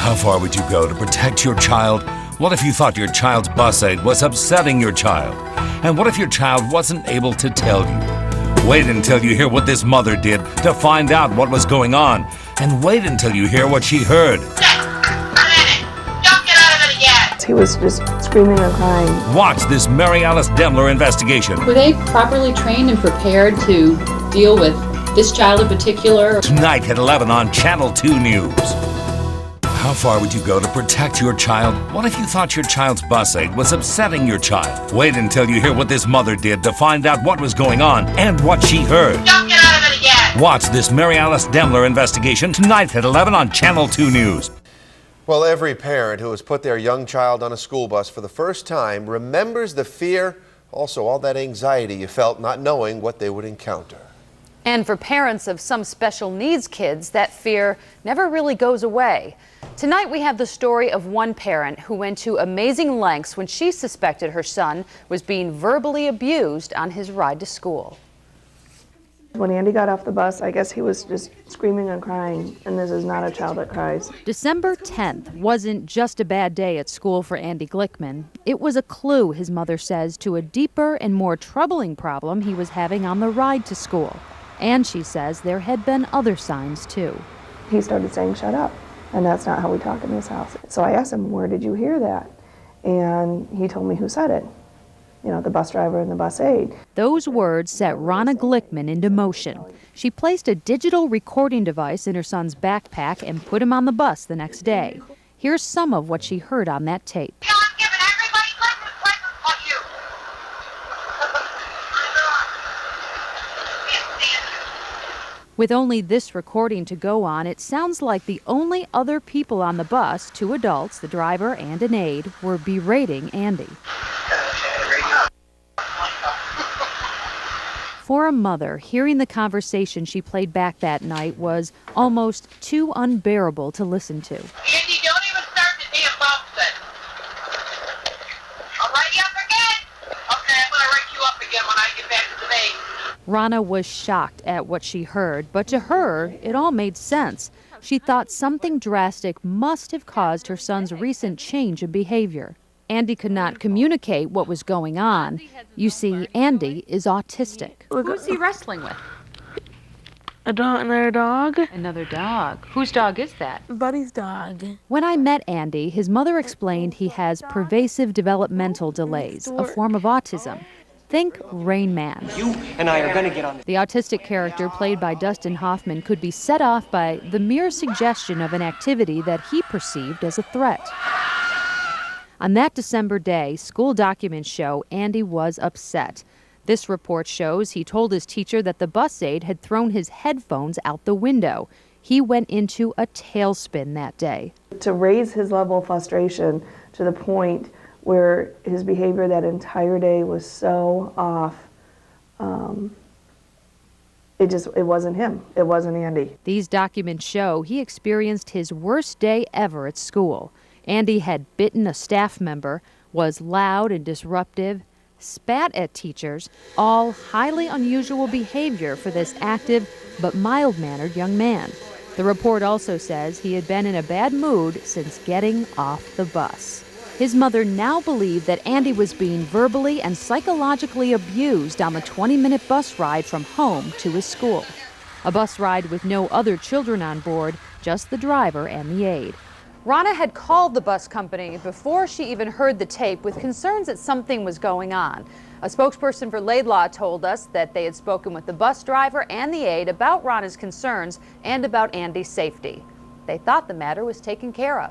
How far would you go to protect your child? What if you thought your child's bus aide was upsetting your child? And what if your child wasn't able to tell you? Wait until you hear what this mother did to find out what was going on. And wait until you hear what she heard. Don't get out of it again! He was just screaming and crying. Watch this Mary Alice Demler investigation. Were they properly trained and prepared to deal with this child in particular? Tonight at 11 on Channel 2 News. How far would you go to protect your child? What if you thought your child's bus aide was upsetting your child? Wait until you hear what this mother did to find out what was going on and what she heard. Don't get out of it again! Watch this Mary Alice Demler investigation tonight at 11 on Channel 2 News. Well, every parent who has put their young child on a school bus for the first time remembers the fear, also all that anxiety you felt not knowing what they would encounter. And for parents of some special needs kids, that fear never really goes away. Tonight we have the story of one parent who went to amazing lengths when she suspected her son was being verbally abused on his ride to school. When Andy got off the bus, I guess he was just screaming and crying, and this is not a child that cries. December 10th wasn't just a bad day at school for Andy Glickman. It was a clue, his mother says, to a deeper and more troubling problem he was having on the ride to school. And she says there had been other signs, too. He started saying, "Shut up," and that's not how we talk in this house. So I asked him, "Where did you hear that?" And he told me who said it. You know, the bus driver and the bus aide. Those words set Ronna Glickman into motion. She placed a digital recording device in her son's backpack and put him on the bus the next day. Here's some of what she heard on that tape. I'm giving everybody lessons on you! With only this recording to go on, it sounds like the only other people on the bus, 2 adults, the driver and an aide, were berating Andy. For a mother, hearing the conversation she played back that night was almost too unbearable to listen to. Andy, don't even start the damn bouncing. I'll write you up again. Okay, I'm gonna write you up again when I get back to the base. Ronna was shocked at what she heard, but to her, it all made sense. She thought something drastic must have caused her son's recent change in behavior. Andy could not communicate what was going on. You see, Andy is autistic. Who's he wrestling with? Another dog. Another dog. Whose dog is that? Buddy's dog. When I met Andy, his mother explained he has pervasive developmental delays, a form of autism. Think Rain Man. You and I are going to get on. The autistic character, played by Dustin Hoffman, could be set off by the mere suggestion of an activity that he perceived as a threat. On that December day, school documents show Andy was upset. This report shows he told his teacher that the bus aide had thrown his headphones out the window. He went into a tailspin that day. To raise his level of frustration to the point where his behavior that entire day was so off, it wasn't him. It wasn't Andy. These documents show he experienced his worst day ever at school. Andy had bitten a staff member, was loud and disruptive, spat at teachers, all highly unusual behavior for this active but mild-mannered young man. The report also says he had been in a bad mood since getting off the bus. His mother now believed that Andy was being verbally and psychologically abused on the 20-minute bus ride from home to his school. A bus ride with no other children on board, just the driver and the aide. Ronna had called the bus company before she even heard the tape with concerns that something was going on. A spokesperson for Laidlaw told us that they had spoken with the bus driver and the aide about Ronna's concerns and about Andy's safety. They thought the matter was taken care of.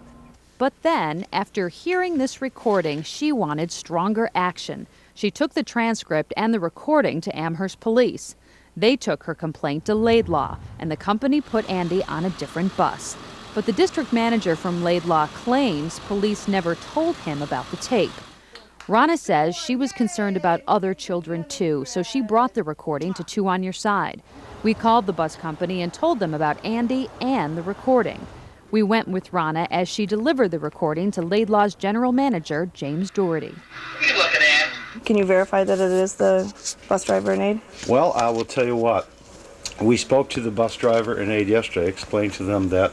But then, after hearing this recording, she wanted stronger action. She took the transcript and the recording to Amherst Police. They took her complaint to Laidlaw, and the company put Andy on a different bus. But the district manager from Laidlaw claims police never told him about the tape. Ronna says she was concerned about other children too, so she brought the recording to Two on Your Side. We called the bus company and told them about Andy and the recording. We went with Ronna as she delivered the recording to Laidlaw's general manager, James Doherty. What are you looking at? Can you verify that it is the bus driver and aide? Well, I will tell you what. We spoke to the bus driver and aide yesterday, explained to them that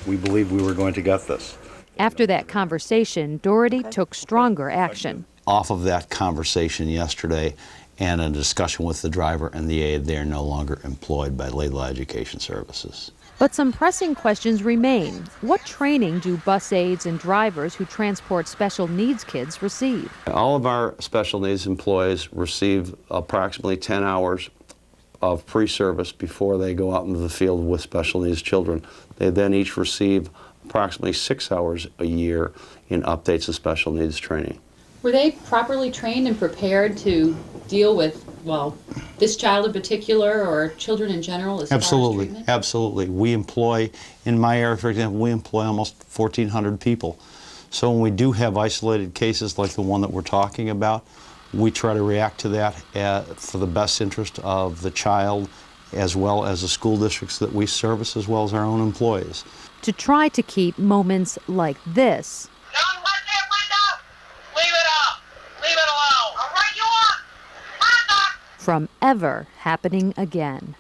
we believed we were going to get this. After that conversation, Doherty took stronger action. Off of that conversation yesterday and a discussion with the driver and the aide, they are no longer employed by Laidlaw Education Services. But some pressing questions remain. What training do bus aides and drivers who transport special needs kids receive? All of our special needs employees receive approximately 10 hours of pre-service before they go out into the field with special needs children. They then each receive approximately 6 hours a year in updates of special needs training. Were they properly trained and prepared to deal with, well, this child in particular or children in general as far as treatment? Absolutely. We employ, in my area for example, we employ almost 1,400 people. So when we do have isolated cases like the one that we're talking about, we try to react to that for the best interest of the child as well as the school districts that we service as well as our own employees. To try to keep moments like this Don't let that window! Leave it up! Leave it alone! I'll write you up! Conduct! from ever happening again.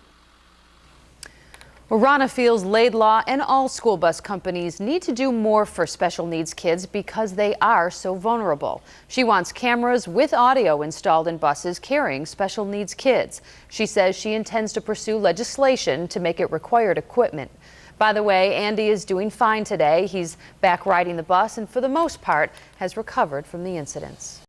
Well, Rana feels Laidlaw and all school bus companies need to do more for special needs kids because they are so vulnerable. She wants cameras with audio installed in buses carrying special needs kids. She says she intends to pursue legislation to make it required equipment. By the way, Andy is doing fine today. He's back riding the bus and for the most part has recovered from the incidents.